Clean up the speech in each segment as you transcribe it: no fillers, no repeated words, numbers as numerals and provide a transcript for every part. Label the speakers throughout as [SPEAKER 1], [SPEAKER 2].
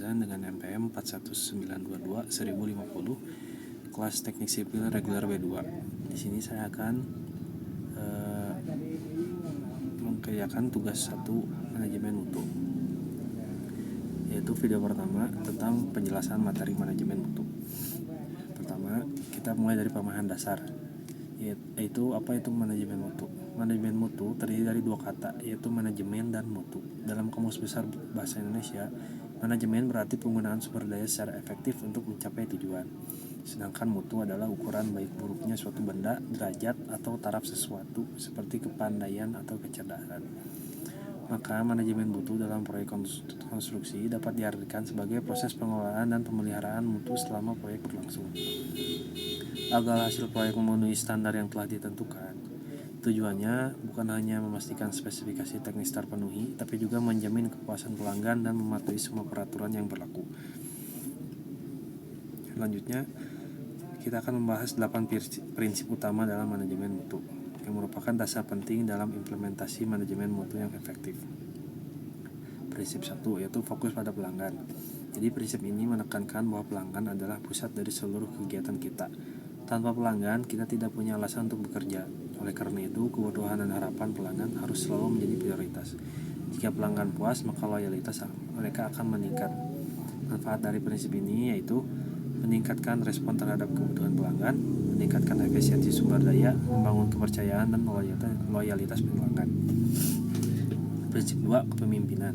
[SPEAKER 1] dosen dengan NPM 41922-1050, kelas Teknik Sipil Reguler B2. Di sini saya akan mengerjakan tugas 1 manajemen mutu, yaitu video pertama tentang penjelasan materi manajemen mutu. Pertama, kita mulai dari pemahaman dasar, yaitu apa itu manajemen mutu. Manajemen mutu terdiri dari 2 kata, yaitu manajemen dan mutu. Dalam Kamus Besar Bahasa Indonesia, manajemen berarti penggunaan sumber daya secara efektif untuk mencapai tujuan. Sedangkan mutu adalah ukuran baik buruknya suatu benda, derajat, atau taraf sesuatu seperti kepandaian atau kecerdasan. Maka manajemen mutu dalam proyek konstruksi dapat diartikan sebagai proses pengelolaan dan pemeliharaan mutu selama proyek berlangsung. Agar hasil proyek memenuhi standar yang telah ditentukan, tujuannya bukan hanya memastikan spesifikasi teknis terpenuhi, tapi juga menjamin kepuasan pelanggan dan mematuhi semua peraturan yang berlaku. Selanjutnya, kita akan membahas 8 prinsip utama dalam manajemen mutu, yang merupakan dasar penting dalam implementasi manajemen mutu yang efektif. Prinsip 1, yaitu fokus pada pelanggan. Jadi prinsip ini menekankan bahwa pelanggan adalah pusat dari seluruh kegiatan kita. Tanpa pelanggan, kita tidak punya alasan untuk bekerja. Oleh karena itu, kebutuhan dan harapan pelanggan harus selalu menjadi prioritas. Jika pelanggan puas, maka loyalitas mereka akan meningkat. Manfaat dari prinsip ini yaitu meningkatkan respon terhadap kebutuhan pelanggan, meningkatkan efisiensi sumber daya, membangun kepercayaan dan loyalitas pelanggan. Prinsip 2, kepemimpinan.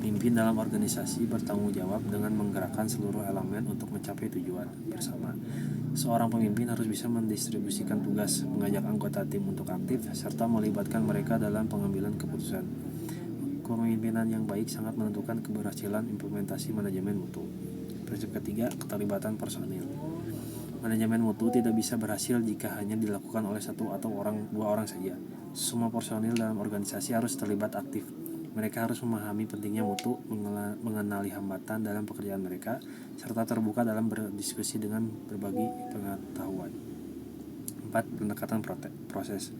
[SPEAKER 1] Pemimpin dalam organisasi bertanggung jawab dengan menggerakkan seluruh elemen untuk mencapai tujuan bersama. Seorang pemimpin harus bisa mendistribusikan tugas, mengajak anggota tim untuk aktif, serta melibatkan mereka dalam pengambilan keputusan. Kepemimpinan yang baik sangat menentukan keberhasilan implementasi manajemen mutu. Prinsip ketiga, keterlibatan personil. Manajemen mutu tidak bisa berhasil jika hanya dilakukan oleh 1 atau 2 orang saja. Semua personil dalam organisasi harus terlibat aktif. Mereka harus memahami pentingnya mutu, mengenali hambatan dalam pekerjaan mereka, serta terbuka dalam berdiskusi dengan berbagi pengetahuan. 4. Pendekatan proses.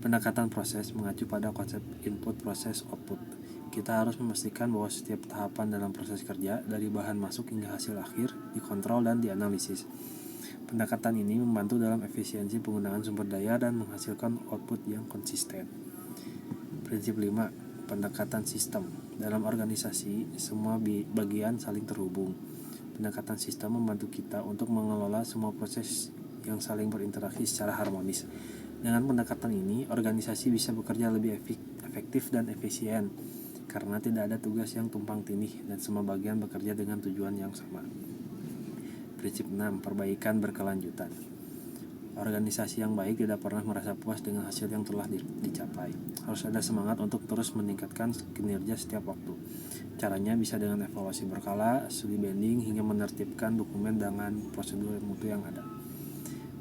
[SPEAKER 1] Pendekatan proses mengacu pada konsep input, proses, output. Kita harus memastikan bahwa setiap tahapan dalam proses kerja, dari bahan masuk hingga hasil akhir, dikontrol dan dianalisis. Pendekatan ini membantu dalam efisiensi penggunaan sumber daya dan menghasilkan output yang konsisten. Prinsip 5. Pendekatan sistem. Dalam organisasi, semua bagian saling terhubung. Pendekatan sistem membantu kita untuk mengelola semua proses yang saling berinteraksi secara harmonis. Dengan pendekatan ini, organisasi bisa bekerja lebih efektif dan efisien, karena tidak ada tugas yang tumpang tindih dan semua bagian bekerja dengan tujuan yang sama. Prinsip 6. Perbaikan berkelanjutan. Organisasi yang baik tidak pernah merasa puas dengan hasil yang telah dicapai. Harus ada semangat untuk terus meningkatkan kinerja setiap waktu. Caranya bisa dengan evaluasi berkala, studi banding, hingga menertibkan dokumen dengan prosedur mutu yang ada.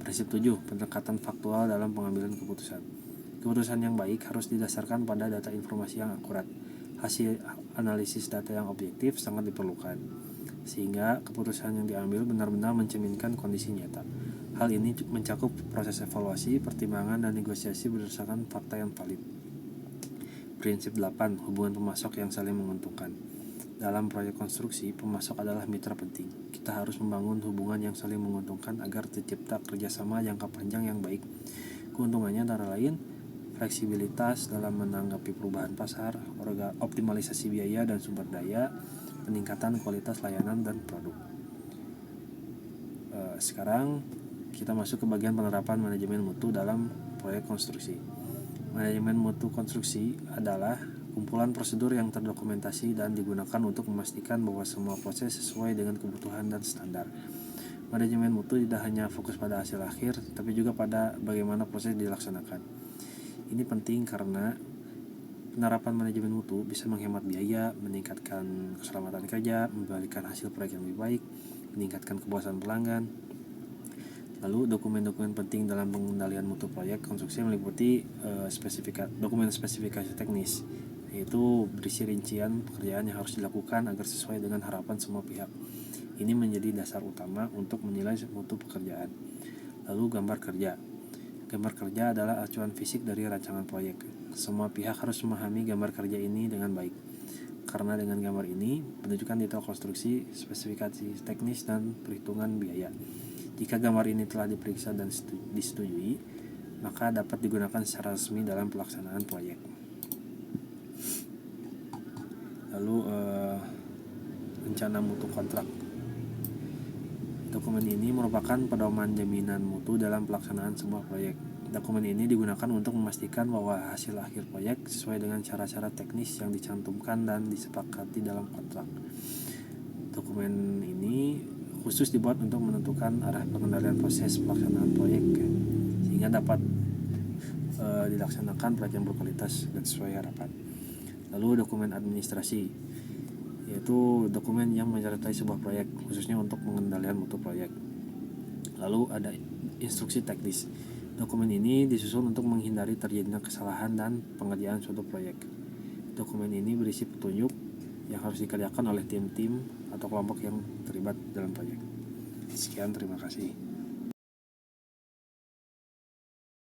[SPEAKER 1] Prinsip 7. Pendekatan faktual dalam pengambilan keputusan. Keputusan yang baik harus didasarkan pada data informasi yang akurat. Hasil analisis data yang objektif sangat diperlukan, sehingga keputusan yang diambil benar-benar mencerminkan kondisi nyata. Hal ini mencakup proses evaluasi, pertimbangan, dan negosiasi berdasarkan fakta yang valid. Prinsip 8. Hubungan pemasok yang saling menguntungkan. Dalam proyek konstruksi, pemasok adalah mitra penting. Kita harus membangun hubungan yang saling menguntungkan agar tercipta kerjasama jangka panjang yang baik. Keuntungannya antara lain fleksibilitas dalam menanggapi perubahan pasar, optimalisasi biaya dan sumber daya, peningkatan kualitas layanan dan produk. Sekarang kita masuk ke bagian penerapan manajemen mutu dalam proyek konstruksi. Manajemen mutu konstruksi adalah kumpulan prosedur yang terdokumentasi dan digunakan untuk memastikan bahwa semua proses sesuai dengan kebutuhan dan standar. Manajemen mutu tidak hanya fokus pada hasil akhir, tapi juga pada bagaimana proses dilaksanakan. Ini penting karena penerapan manajemen mutu bisa menghemat biaya, meningkatkan keselamatan kerja, memberikan hasil proyek yang lebih baik, meningkatkan kepuasan pelanggan. Lalu dokumen-dokumen penting dalam pengendalian mutu proyek konstruksi meliputi dokumen spesifikasi teknis, yaitu berisi rincian pekerjaan yang harus dilakukan agar sesuai dengan harapan semua pihak. Ini menjadi dasar utama untuk menilai mutu pekerjaan. Lalu gambar kerja. Gambar kerja adalah acuan fisik dari rancangan proyek. Semua pihak harus memahami gambar kerja ini dengan baik. karena dengan gambar ini menunjukkan detail konstruksi, spesifikasi teknis, dan perhitungan biaya. Jika gambar ini telah diperiksa dan disetujui, maka dapat digunakan secara resmi dalam pelaksanaan proyek. Lalu rencana mutu kontrak. Dokumen ini merupakan pedoman jaminan mutu dalam pelaksanaan sebuah proyek. Dokumen ini digunakan untuk memastikan bahwa hasil akhir proyek sesuai dengan cara-cara teknis yang dicantumkan dan disepakati dalam kontrak. Dokumen ini khusus dibuat untuk menentukan arah pengendalian proses pelaksanaan proyek, sehingga dapat dilaksanakan proyek yang berkualitas dan sesuai harapan. Lalu dokumen administrasi, yaitu dokumen yang menyertai sebuah proyek khususnya untuk pengendalian mutu proyek. Lalu ada instruksi teknis. Dokumen ini disusun untuk menghindari terjadinya kesalahan dan pengerjaan suatu proyek. Dokumen ini berisi petunjuk yang harus dikerjakan oleh tim-tim atau kelompok yang terlibat dalam proyek. Sekian, terima kasih.